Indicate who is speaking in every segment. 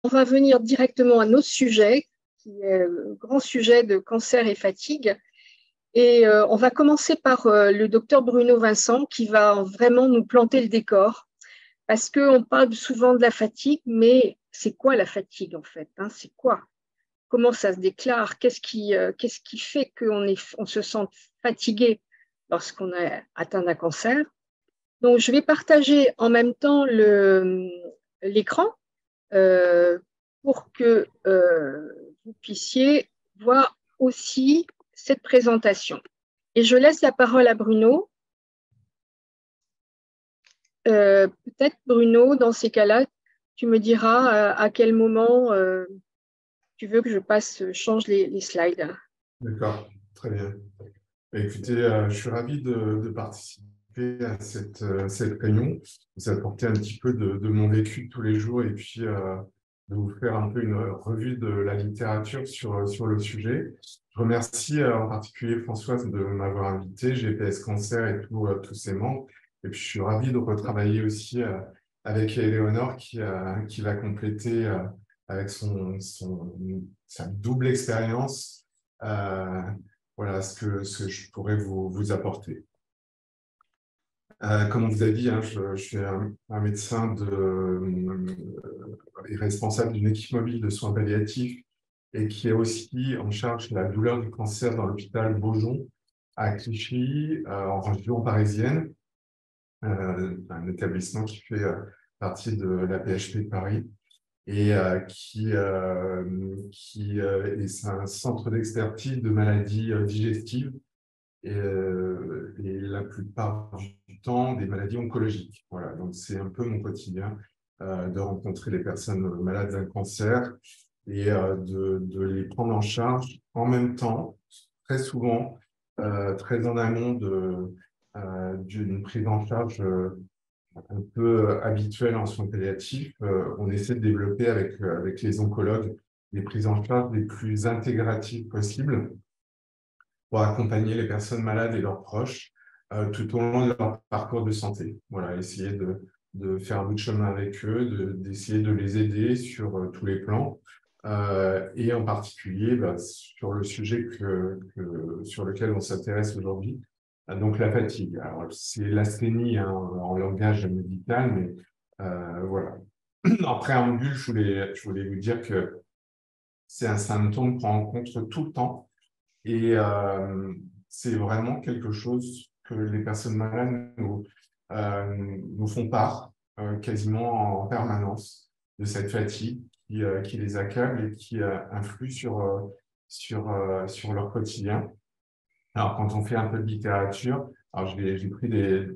Speaker 1: On va venir directement à notre sujet, qui est le grand sujet de cancer et fatigue. Et on va commencer par le docteur Bruno Vincent, qui va vraiment nous planter le décor, parce qu'on parle souvent de la fatigue, mais c'est quoi la fatigue en fait, hein? C'est quoi? Comment ça se déclare? Qu'est-ce qui fait on se sent fatigué lorsqu'on est atteint d'un cancer? Donc, je vais partager en même temps l'écran euh, pour que vous puissiez voir aussi cette présentation. Et je laisse la parole à Bruno. Peut-être, Bruno, dans ces cas-là, tu me diras à quel moment tu veux que change les slides.
Speaker 2: D'accord, très bien. Écoutez, je suis ravi de participer à cette réunion, vous apporter un petit peu de mon vécu de tous les jours et puis de vous faire un peu une revue de la littérature sur le sujet. Je remercie en particulier Françoise de m'avoir invité, GPS Cancer et tous ses membres. Et puis je suis ravi de retravailler aussi avec Éléonore qui va compléter avec sa double expérience. Voilà ce que je pourrais vous apporter. Comme on vous a dit, hein, je suis un médecin et responsable d'une équipe mobile de soins palliatifs et qui est aussi en charge de la douleur du cancer dans l'hôpital Beaujon à Clichy, en région parisienne, un établissement qui fait partie de la PHP de Paris et c'est un centre d'expertise de maladies digestives et la plupart du temps des maladies oncologiques. Voilà, donc c'est un peu mon quotidien de rencontrer les personnes malades d'un cancer et de les prendre en charge en même temps, très souvent, très en amont d'une prise en charge un peu habituelle en soins palliatifs. On essaie de développer avec les oncologues les prises en charge les plus intégratives possibles pour accompagner les personnes malades et leurs proches tout au long de leur parcours de santé. Voilà, essayer de faire un bout de chemin avec eux, d'essayer de les aider sur tous les plans, et en particulier sur le sujet sur lequel on s'intéresse aujourd'hui, donc la fatigue. Alors, c'est l'asthénie hein, en langage médical, mais voilà. En préambule, je voulais vous dire que c'est un symptôme qu'on rencontre tout le temps et c'est vraiment quelque chose que les personnes malades nous font part quasiment en permanence de cette fatigue qui les accable et qui influe sur leur quotidien. Alors, quand on fait un peu de littérature, alors j'ai pris des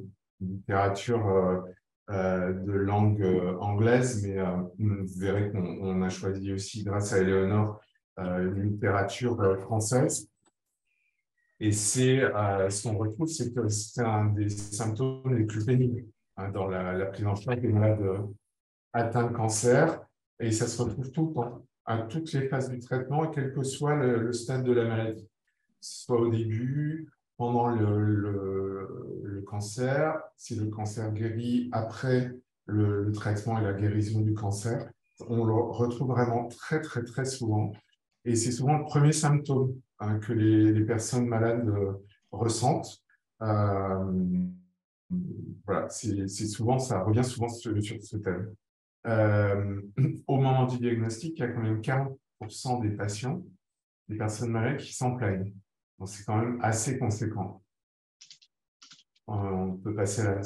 Speaker 2: littératures de langue anglaise, mais vous verrez qu'on a choisi aussi, grâce à Éléonore, une littérature française. Et ce qu'on retrouve, c'est que c'est un des symptômes les plus pénibles hein, dans la prise en charge des malades atteints de cancer. Et ça se retrouve tout le temps, à toutes les phases du traitement, quel que soit le stade de la maladie. Soit au début, pendant le cancer, si le cancer guérit après le traitement et la guérison du cancer, on le retrouve vraiment très, très, très souvent. Et c'est souvent le premier symptôme hein, que les personnes malades ressentent. Voilà, souvent, ça revient souvent sur ce thème. Au moment du diagnostic, il y a quand même 40% des patients, des personnes malades qui s'en plaignent. Donc, c'est quand même assez conséquent. On peut passer à la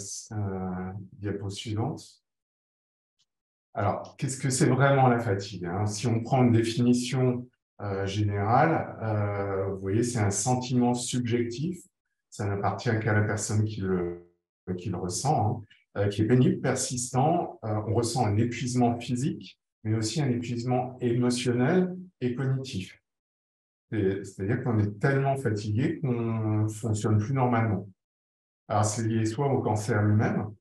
Speaker 2: diapo suivante. Alors, qu'est-ce que c'est vraiment la fatigue hein? Si on prend une définition générale, vous voyez, c'est un sentiment subjectif. Ça n'appartient qu'à la personne qui le ressent, hein, qui est pénible, persistant. On ressent un épuisement physique, mais aussi un épuisement émotionnel et cognitif. C'est-à-dire qu'on est tellement fatigué qu'on ne fonctionne plus normalement. Alors, c'est lié soit au cancer lui-même,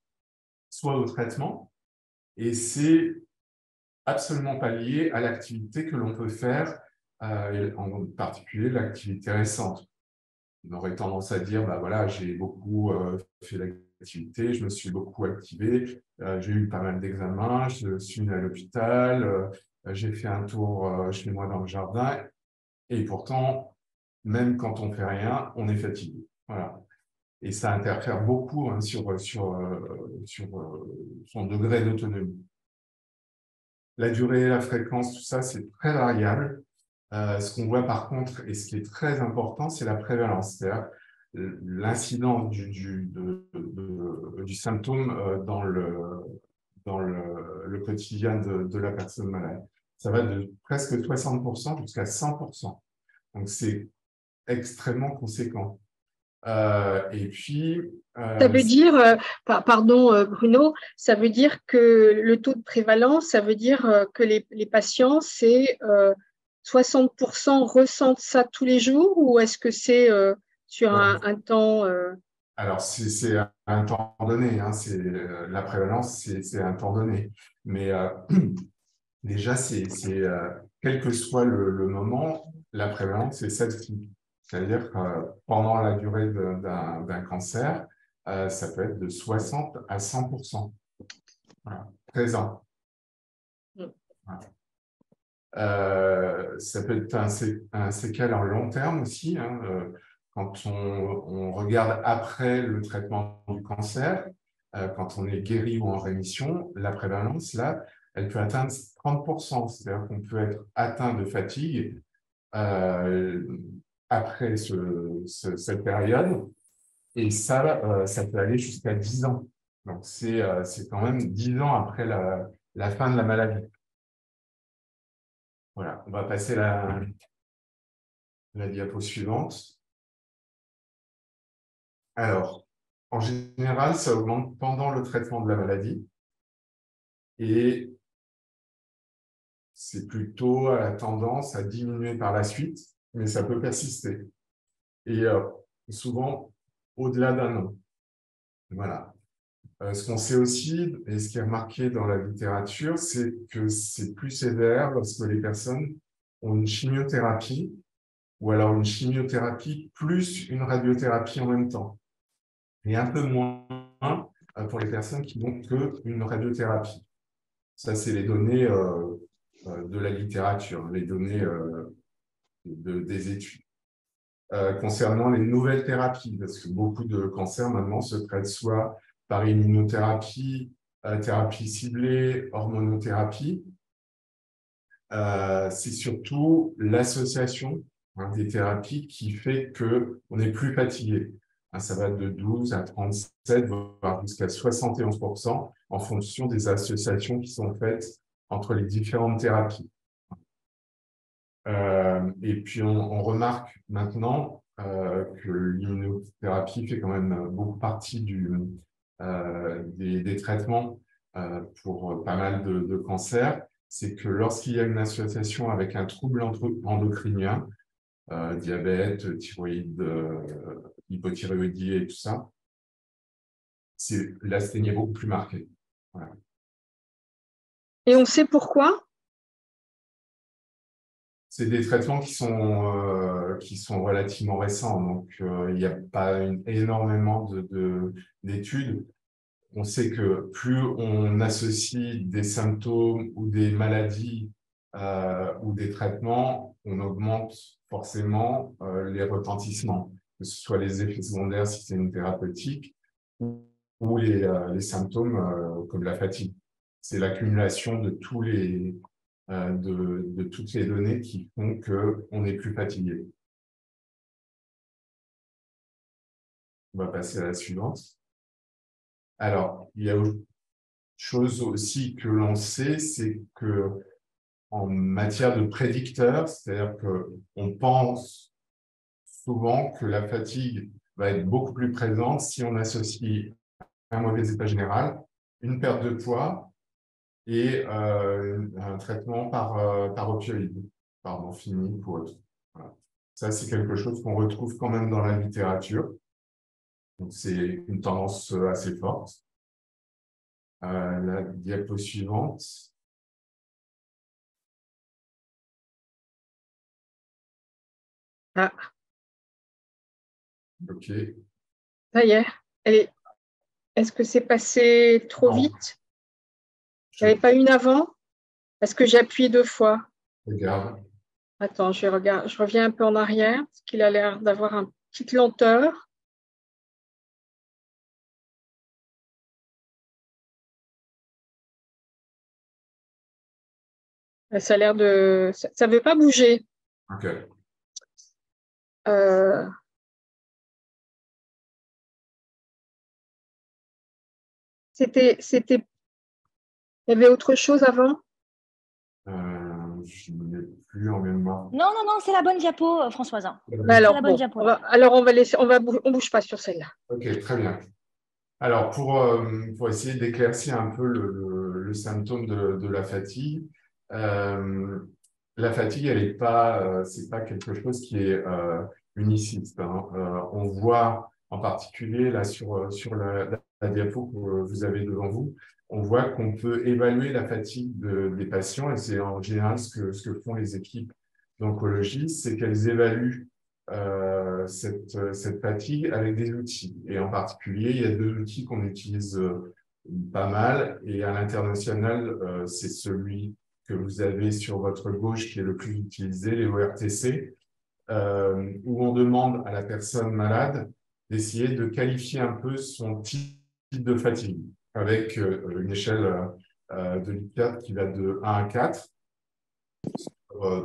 Speaker 2: soit au traitement, et c'est absolument pas lié à l'activité que l'on peut faire, en particulier l'activité récente. On aurait tendance à dire, bah voilà, j'ai beaucoup fait l'activité, je me suis beaucoup activé, j'ai eu pas mal d'examens, je suis venu à l'hôpital, j'ai fait un tour chez moi dans le jardin, et pourtant, même quand on fait rien, on est fatigué. Voilà. Et ça interfère beaucoup hein, sur son degré d'autonomie. La durée, la fréquence, tout ça, c'est très variable. Ce qu'on voit par contre, et ce qui est très important, c'est la prévalence, c'est-à-dire l'incidence du symptôme dans le quotidien de la personne malade. Ça va de presque 60% jusqu'à 100%. Donc, c'est extrêmement conséquent. Et puis,
Speaker 1: Ça veut dire, pardon Bruno, ça veut dire que le taux de prévalence, ça veut dire que les patients, c'est 60% ressentent ça tous les jours ou est-ce que c'est sur
Speaker 2: ouais.
Speaker 1: un temps
Speaker 2: Alors, c'est un temps donné, hein, la prévalence, c'est un temps donné. Mais déjà, quel que soit le moment, la prévalence, c'est celle-ci. C'est-à-dire que pendant la durée d'un cancer, ça peut être de 60 à 100%. Voilà, présent. Voilà. Ça peut être un séquel en long terme aussi, hein, quand on regarde après le traitement du cancer, quand on est guéri ou en rémission, la prévalence, là, elle peut atteindre 30%. C'est-à-dire qu'on peut être atteint de fatigue euh, après cette période, et ça peut aller jusqu'à 10 ans. Donc, c'est quand même 10 ans après la fin de la maladie. Voilà, on va passer la diapo suivante. Alors, en général, ça augmente pendant le traitement de la maladie et c'est plutôt à la tendance à diminuer par la suite, mais ça peut persister. Et souvent, au-delà d'un an. Voilà. Ce qu'on sait aussi, et ce qui est remarqué dans la littérature, c'est que c'est plus sévère lorsque les personnes ont une chimiothérapie ou alors une chimiothérapie plus une radiothérapie en même temps. Et un peu moins pour les personnes qui n'ont qu'une radiothérapie. Ça, c'est les données de la littérature, les données des études. Concernant les nouvelles thérapies, parce que beaucoup de cancers maintenant se traitent soit par immunothérapie, thérapie ciblée, hormonothérapie. C'est surtout l'association des thérapies qui fait qu'on n'est plus fatigué. Ça va de 12 à 37, voire jusqu'à 71% en fonction des associations qui sont faites entre les différentes thérapies. Et puis, on remarque maintenant que l'immunothérapie fait quand même beaucoup partie des traitements pour pas mal de cancers. C'est que lorsqu'il y a une association avec un trouble endocrinien, diabète, thyroïde, hypothyroïdie et tout ça, l'asthénie est beaucoup plus marquée. Voilà.
Speaker 1: et on sait pourquoi?
Speaker 2: C'est des traitements qui sont relativement récents, donc il n'y a pas énormément d'études. On sait que plus on associe des symptômes ou des maladies ou des traitements, on augmente forcément les retentissements, que ce soit les effets secondaires si c'est une thérapeutique ou les symptômes comme la fatigue. C'est l'accumulation de toutes les données qui font qu'on est plus fatigué. On va passer à la suivante. Alors, il y a autre chose aussi que l'on sait, c'est que en matière de prédicteurs, c'est-à-dire qu'on pense souvent que la fatigue va être beaucoup plus présente si on associe un mauvais état général, une perte de poids et un traitement par opioïde, par morphine ou autre. Voilà. Ça, c'est quelque chose qu'on retrouve quand même dans la littérature. Donc, c'est une tendance assez forte. La diapo suivante.
Speaker 1: Ah,
Speaker 2: OK.
Speaker 1: ça y est. Est-ce que c'est passé trop
Speaker 2: Non,
Speaker 1: vite? Il n'y avait pas une avant? Est-ce que j'appuie 2 fois?
Speaker 2: Regarde.
Speaker 1: Attends, je reviens un peu en arrière, parce qu'il a l'air d'avoir une petite lenteur. Ça a l'air de... Ça ne veut pas bouger.
Speaker 2: OK.
Speaker 1: C'était... Il y avait autre chose avant?
Speaker 2: Je ne l'ai plus en mémoire.
Speaker 3: Non, non, non, c'est la bonne diapo, Françoise.
Speaker 1: Alors,
Speaker 3: la bonne
Speaker 1: bon,
Speaker 3: diapo.
Speaker 1: on va laisser, on bouge pas sur celle-là.
Speaker 2: OK, très bien. Alors, pour essayer d'éclaircir un peu le symptôme de la fatigue, la fatigue, elle n'est pas, c'est pas quelque chose qui est uniciste, hein. On voit en particulier là sur la diapo que vous avez devant vous, on voit qu'on peut évaluer la fatigue des patients, et c'est en général ce que font les équipes d'oncologie, c'est qu'elles évaluent cette fatigue avec des outils. Et en particulier, il y a 2 outils qu'on utilise pas mal. Et à l'international, c'est celui que vous avez sur votre gauche qui est le plus utilisé, les ORTC, où on demande à la personne malade d'essayer de qualifier un peu son type de fatigue avec une échelle de Likert qui va de 1 à 4.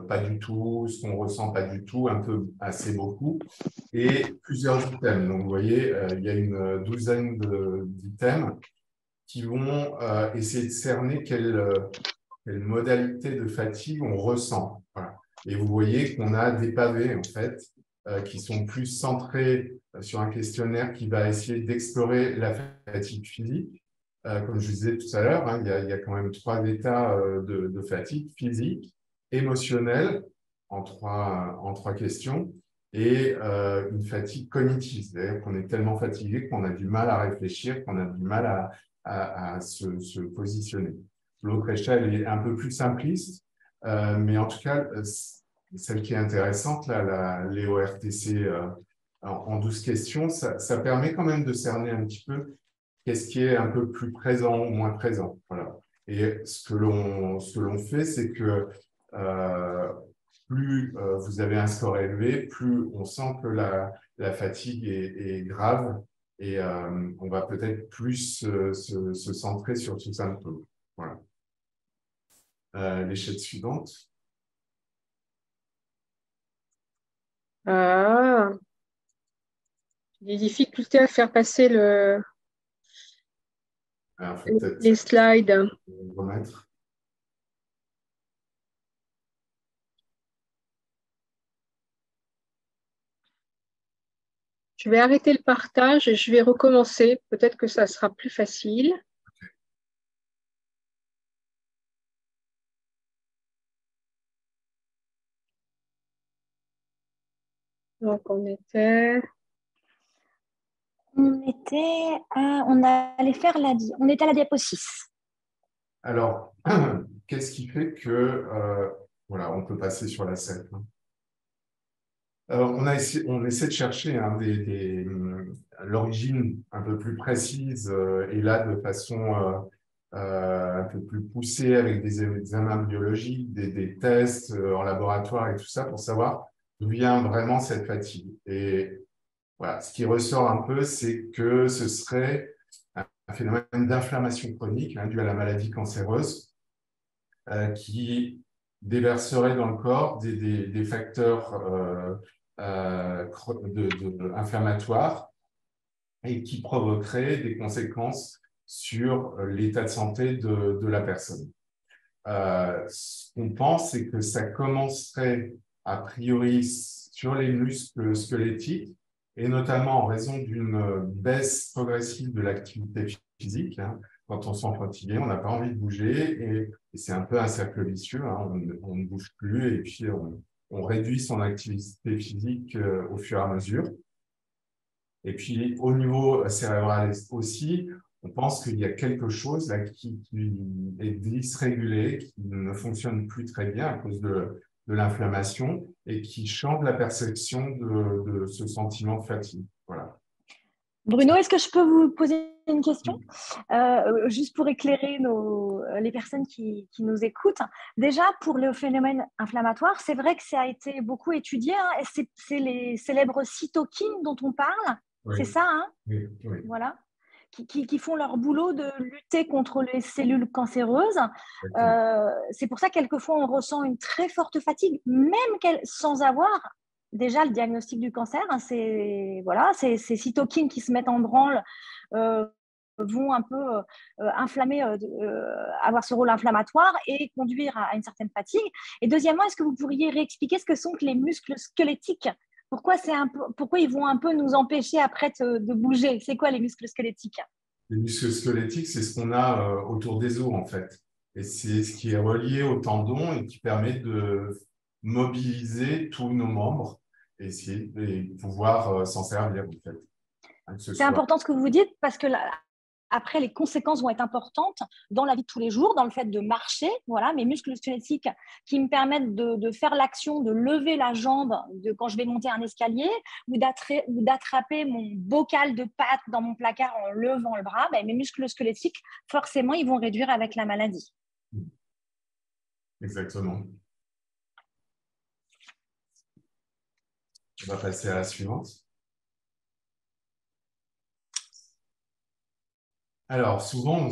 Speaker 2: Pas du tout, ce qu'on ressent pas du tout, un peu, assez beaucoup, et plusieurs items. Donc, vous voyez, il y a une douzaine d'items qui vont essayer de cerner quelle modalité de fatigue on ressent. Voilà. Et vous voyez qu'on a des pavés, en fait, qui sont plus centrés sur un questionnaire qui va essayer d'explorer la fatigue physique. Comme je disais tout à l'heure, hein, il y a quand même 3 états de fatigue: physique, émotionnelle, en trois questions, et une fatigue cognitive. C'est-à-dire qu'on est tellement fatigué qu'on a du mal à réfléchir, qu'on a du mal à se positionner. L'autre échelle est un peu plus simpliste, mais en tout cas, celle qui est intéressante, là, les ORTC en 12 questions, ça permet quand même de cerner un petit peu qu'est-ce qui est un peu plus présent ou moins présent. Voilà. Et ce que l'on fait, c'est que plus vous avez un score élevé, plus on sent que la fatigue est grave, et on va peut-être plus se centrer sur ce symptôme. Voilà. L'échelle suivante.
Speaker 1: Ah, des difficultés à faire passer
Speaker 2: Alors, faut peut-être
Speaker 1: les slides.
Speaker 2: remettre.
Speaker 1: Je vais arrêter le partage et je vais recommencer. Peut-être que ça sera plus facile. Donc, on était
Speaker 3: On était à la diapo 6.
Speaker 2: Alors, qu'est-ce qui fait que voilà, on peut passer sur la 7, hein. Alors, on essaie de chercher l'origine un peu plus précise, et là de façon un peu plus poussée, avec des examens biologiques, des tests en laboratoire et tout ça, pour savoir d'où vient vraiment cette fatigue. Et voilà, ce qui ressort un peu, c'est que ce serait un phénomène d'inflammation chronique, hein, dû à la maladie cancéreuse, qui déverserait dans le corps des facteurs inflammatoires, et qui provoquerait des conséquences sur l'état de santé de la personne. Ce qu'on pense, c'est que ça commencerait a priori sur les muscles squelettiques, et notamment en raison d'une baisse progressive de l'activité physique, hein. Quand on se sent fatigué, on n'a pas envie de bouger, et c'est un peu un cercle vicieux, hein. On ne bouge plus, et puis on réduit son activité physique au fur et à mesure. Et puis, au niveau cérébral aussi, on pense qu'il y a quelque chose là qui est dysrégulé, qui ne fonctionne plus très bien à cause de l'inflammation, et qui change la perception de ce sentiment de fatigue. Voilà.
Speaker 3: Bruno, est-ce que je peux vous poser une question, juste pour éclairer les personnes qui nous écoutent. Déjà, pour le phénomène inflammatoire, c'est vrai que ça a été beaucoup étudié. Hein, c'est les célèbres cytokines dont on parle.
Speaker 2: Oui.
Speaker 3: C'est ça, hein?
Speaker 2: Oui, oui.
Speaker 3: Voilà. Qui font leur boulot de lutter contre les cellules cancéreuses. C'est pour ça que quelquefois, on ressent une très forte fatigue, même sans avoir déjà le diagnostic du cancer. Hein, ces cytokines qui se mettent en branle vont un peu inflammer, avoir ce rôle inflammatoire et conduire à une certaine fatigue. Et deuxièmement, est-ce que vous pourriez réexpliquer ce que sont les muscles squelettiques? Pourquoi ils vont un peu nous empêcher après de bouger? C'est quoi les muscles squelettiques?
Speaker 2: Les muscles squelettiques, c'est ce qu'on a autour des os, en fait. Et c'est ce qui est relié au tendon et qui permet de mobiliser tous nos membres et essayer de pouvoir s'en servir, en fait.
Speaker 3: C'est important ce que vous dites parce que après, les conséquences vont être importantes dans la vie de tous les jours, dans le fait de marcher. Voilà, mes muscles squelettiques qui me permettent de faire l'action, de lever la jambe quand je vais monter un escalier ou d'attraper mon bocal de pâtes dans mon placard en levant le bras. Ben, mes muscles squelettiques, forcément, ils vont réduire avec la maladie.
Speaker 2: Exactement. On va passer à la suivante. Alors, souvent,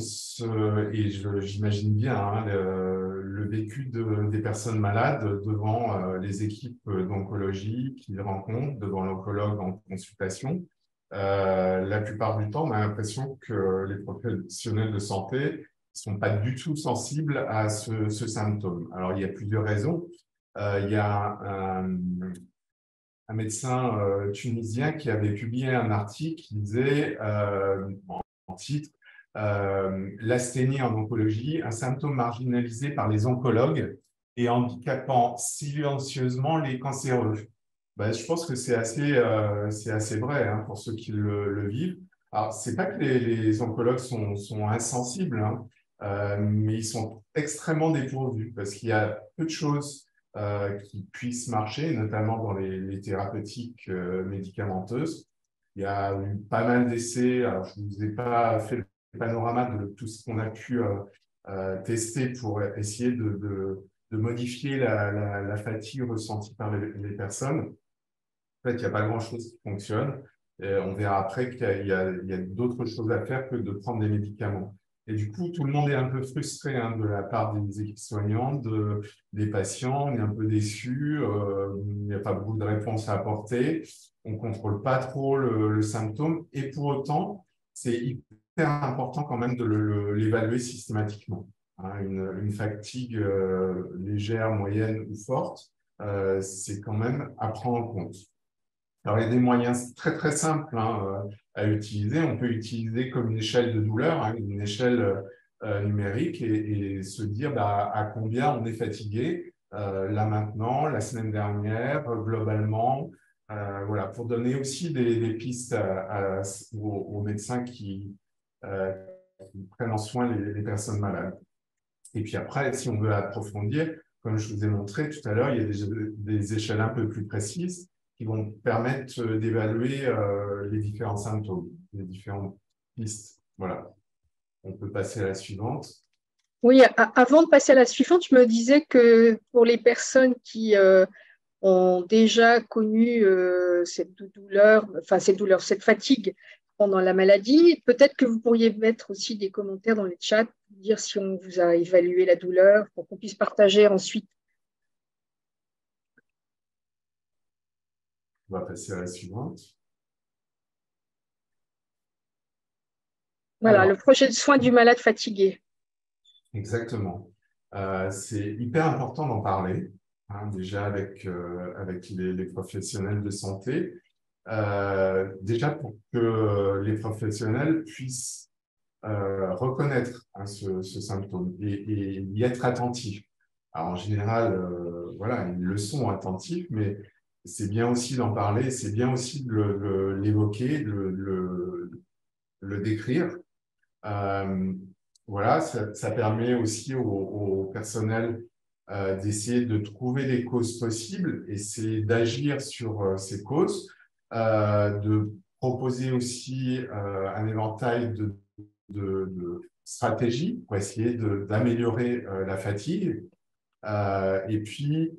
Speaker 2: et j'imagine bien hein, le vécu des personnes malades devant les équipes d'oncologie qu'ils rencontrent, devant l'oncologue en consultation. La plupart du temps, on a l'impression que les professionnels de santé ne sont pas du tout sensibles à ce symptôme. Alors, il y a plusieurs raisons. Il y a un médecin tunisien qui avait publié un article qui disait, en titre, l'asthénie en oncologie, un symptôme marginalisé par les oncologues et handicapant silencieusement les cancéreux. Ben, je pense que c'est assez vrai hein, pour ceux qui le vivent. Alors, c'est pas que les oncologues sont insensibles, hein, mais ils sont extrêmement dépourvus parce qu'il y a peu de choses qui puissent marcher, notamment dans les thérapeutiques médicamenteuses. Il y a eu pas mal d'essais. Alors, je ne vous ai pas fait le panorama de tout ce qu'on a pu tester pour essayer de modifier la fatigue ressentie par les personnes. En fait, il n'y a pas grand-chose qui fonctionne. Et on verra après qu'il y a d'autres choses à faire que de prendre des médicaments. Et du coup, tout le monde est un peu frustré hein, de la part des équipes soignantes, des patients. On est un peu déçus. Il n'y a pas beaucoup de réponses à apporter. On ne contrôle pas trop le symptôme. Et pour autant, c'est hyper important quand même de l'évaluer systématiquement. Hein, une fatigue légère, moyenne ou forte, c'est quand même à prendre en compte. Alors, il y a des moyens très, très simples hein, à utiliser. On peut utiliser comme une échelle de douleur, hein, une échelle numérique et se dire à combien on est fatigué là maintenant, la semaine dernière, globalement. Voilà, pour donner aussi des pistes aux médecins qui prennent en soin les personnes malades. Et puis après, si on veut approfondir, comme je vous ai montré tout à l'heure, il y a des échelles un peu plus précises qui vont permettre d'évaluer les différents symptômes, les différentes pistes. Voilà. On peut passer à la suivante.
Speaker 1: Oui, avant de passer à la suivante, je me disais que pour les personnes qui ont déjà connu cette douleur, cette fatigue pendant la maladie, peut-être que vous pourriez mettre aussi des commentaires dans le chat pour dire si on vous a évalué la douleur, pour qu'on puisse partager ensuite.
Speaker 2: On va passer à la suivante.
Speaker 1: Voilà, le projet de soins du malade fatigué.
Speaker 2: Exactement. C'est hyper important d'en parler, hein, déjà avec les professionnels de santé. Déjà pour que les professionnels puissent reconnaître hein, ce symptôme et y être attentifs. Alors, en général, voilà, ils le sont attentifs, mais c'est bien aussi d'en parler, c'est bien aussi de l'évoquer, de le décrire. Voilà, ça permet aussi au personnel d'essayer de trouver des causes possibles et c'est d'agir sur ces causes, de proposer aussi un éventail de de stratégies pour essayer d'améliorer la fatigue. Et puis,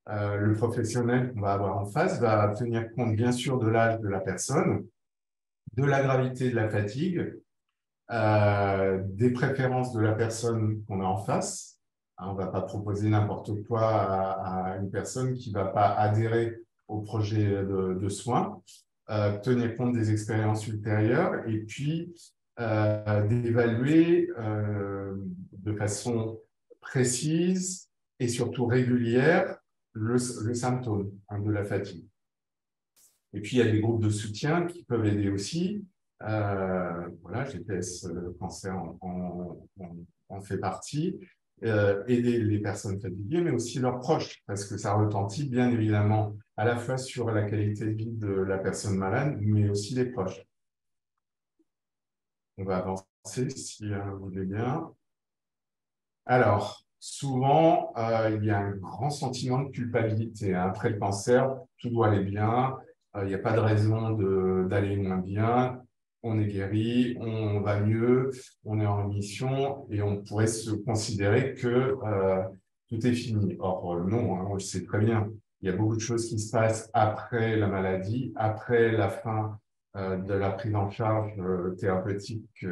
Speaker 2: le professionnel qu'on va avoir en face va tenir compte, bien sûr, de l'âge de la personne, de la gravité de la fatigue, des préférences de la personne qu'on a en face. On ne va pas proposer n'importe quoi à une personne qui ne va pas adhérer au projet de soins, tenir compte des expériences ultérieures et puis d'évaluer de façon précise et surtout régulière le symptôme de la fatigue. Et puis, il y a des groupes de soutien qui peuvent aider aussi. Voilà, GPS Cancer en fait partie. Aider les personnes fatiguées, mais aussi leurs proches, parce que ça retentit bien évidemment à la fois sur la qualité de vie de la personne malade, mais aussi les proches. On va avancer si vous voulez bien. Alors, souvent, il y a un grand sentiment de culpabilité. Après le cancer, tout doit aller bien. Il n'y a pas de raison d'aller moins bien. On est guéri, on va mieux, on est en rémission et on pourrait se considérer que tout est fini. Or, non, hein, on le sait très bien. Il y a beaucoup de choses qui se passent après la maladie, après la fin de la prise en charge thérapeutique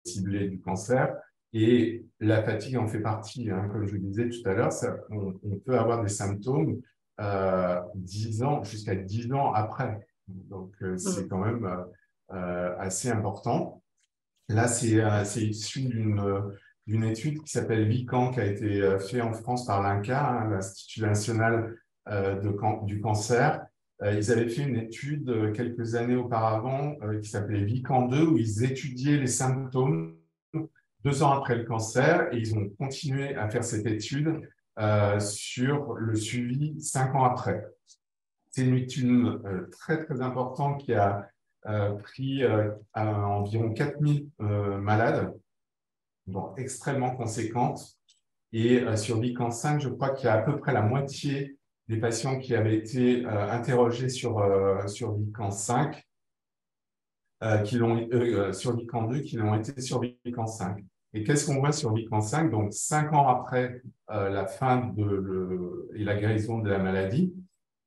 Speaker 2: ciblée du cancer. Et la fatigue en fait partie. Hein. Comme je le disais tout à l'heure, on peut avoir des symptômes 10 ans, jusqu'à 10 ans après. Donc, c'est quand même assez important. Là, c'est issu d'une étude qui s'appelle VICAN, qui a été faite en France par l'INCa, hein, l'Institut national du cancer. Ils avaient fait une étude quelques années auparavant qui s'appelait VICAN 2, où ils étudiaient les symptômes 2 ans après le cancer, et ils ont continué à faire cette étude sur le suivi 5 ans après. C'est une étude très, très importante qui a pris environ 4000 malades, donc extrêmement conséquente. Et sur VICAN 5, je crois qu'il y a à peu près la moitié des patients qui avaient été interrogés sur VICAN 5, sur VICAN 2, qui l'ont été sur VICAN 5. Et qu'est-ce qu'on voit sur VICAN 5? Donc, 5 ans après la fin et la guérison de la maladie,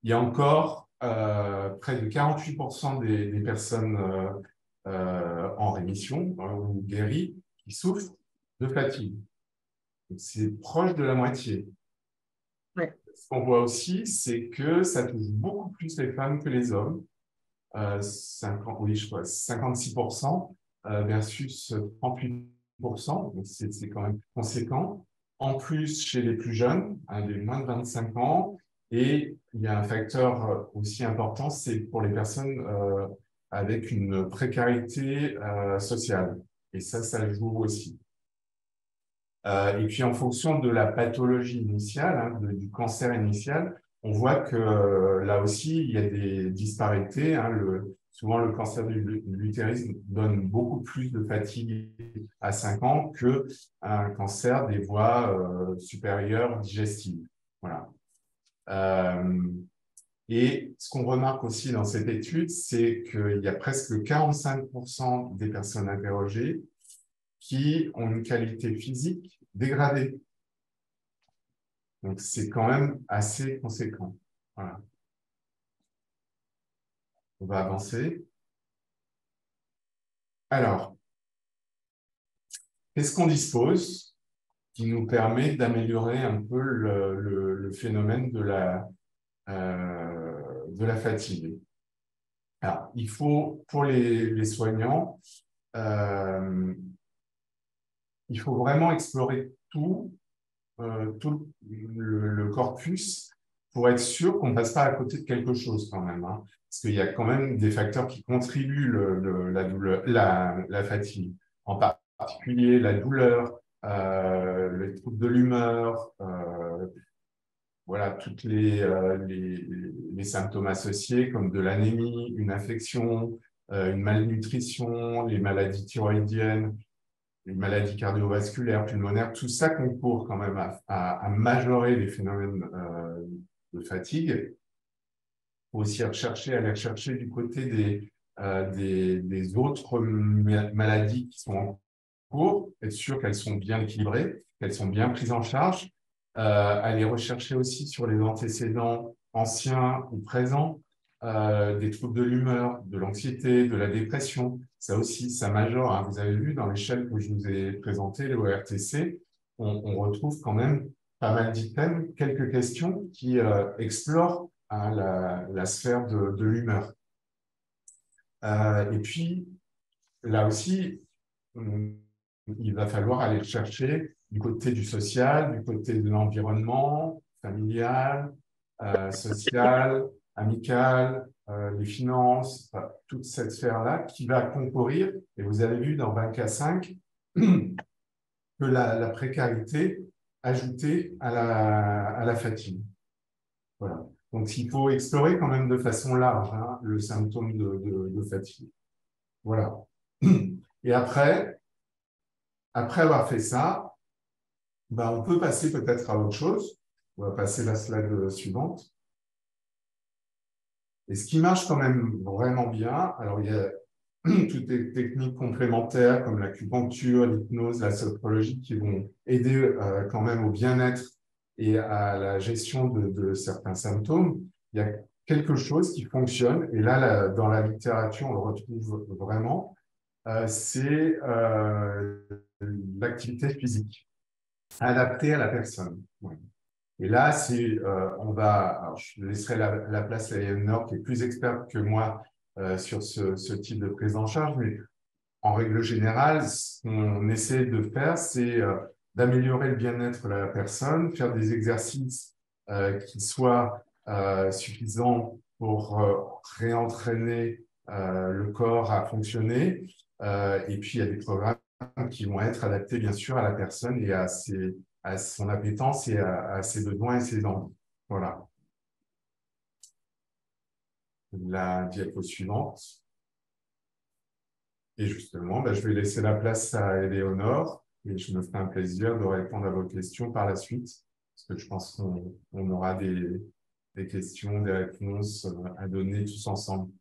Speaker 2: il y a encore près de 48% des personnes en rémission ou guéries qui souffrent de fatigue. C'est proche de la moitié.
Speaker 1: Ouais.
Speaker 2: Ce qu'on voit aussi, c'est que ça touche beaucoup plus les femmes que les hommes. 56% versus 38%, donc c'est quand même conséquent. En plus, chez les plus jeunes, les moins de 25 ans, et il y a un facteur aussi important, c'est pour les personnes avec une précarité sociale. Et ça joue aussi. Et puis, en fonction de la pathologie initiale, hein, du cancer initial, on voit que là aussi, il y a des disparités. Hein. Souvent, le cancer de l'utérus donne beaucoup plus de fatigue à 5 ans qu'un cancer des voies supérieures digestives. Voilà. Et ce qu'on remarque aussi dans cette étude, c'est qu'il y a presque 45% des personnes interrogées qui ont une qualité physique dégradée. Donc, c'est quand même assez conséquent. Voilà. On va avancer. Alors, qu'est-ce qu'on dispose qui nous permet d'améliorer un peu le phénomène de la fatigue? Alors, il faut, pour les soignants, il faut vraiment explorer tout le corpus pour être sûr qu'on ne passe pas à côté de quelque chose quand même. Hein, parce qu'il y a quand même des facteurs qui contribuent la fatigue. En particulier la douleur, les troubles de l'humeur, voilà, toutes les symptômes associés comme de l'anémie, une infection, une malnutrition, les maladies thyroïdiennes, les maladies cardiovasculaires, pulmonaires, tout ça concourt quand même à majorer les phénomènes de fatigue. Il faut aussi aller rechercher du côté des autres maladies qui sont cours, être sûr qu'elles sont bien équilibrées, qu'elles sont bien prises en charge, aller rechercher aussi sur les antécédents anciens ou présents, des troubles de l'humeur, de l'anxiété, de la dépression. Ça aussi, ça majore, hein. Vous avez vu dans l'échelle que je vous ai présentée, le ORTC, on retrouve quand même pas mal d'items, quelques questions qui explorent la sphère de l'humeur. Et puis, là aussi, il va falloir aller chercher du côté du social, du côté de l'environnement, familial, social, amical, les finances, toute cette sphère-là qui va concourir. Et vous avez vu dans 20K5 que la précarité ajoutée à la fatigue. Voilà. Donc, il faut explorer quand même de façon large, hein, le symptôme de fatigue. Voilà. Et après avoir fait ça, ben, on peut passer peut-être à autre chose. On va passer la slide suivante. Et ce qui marche quand même vraiment bien, alors il y a toutes les techniques complémentaires comme l'acupuncture, l'hypnose, la sophrologie qui vont aider quand même au bien-être et à la gestion de certains symptômes. Il y a quelque chose qui fonctionne, et là, dans la littérature, on le retrouve vraiment, c'est l'activité physique adaptée à la personne. Ouais. Et là, alors je laisserai la place à Eleanor, qui est plus experte que moi sur ce type de prise en charge, mais en règle générale, ce qu'on essaie de faire, c'est d'améliorer le bien-être de la personne, faire des exercices qui soient suffisants pour réentraîner le corps à fonctionner. Et puis, il y a des programmes qui vont être adaptés, bien sûr, à la personne et à son appétence et à ses besoins et ses envies. Voilà. La diapo suivante. Et justement, je vais laisser la place à Éléonore et je me ferai un plaisir de répondre à vos questions par la suite, parce que je pense qu'on aura des questions, des réponses à donner tous ensemble.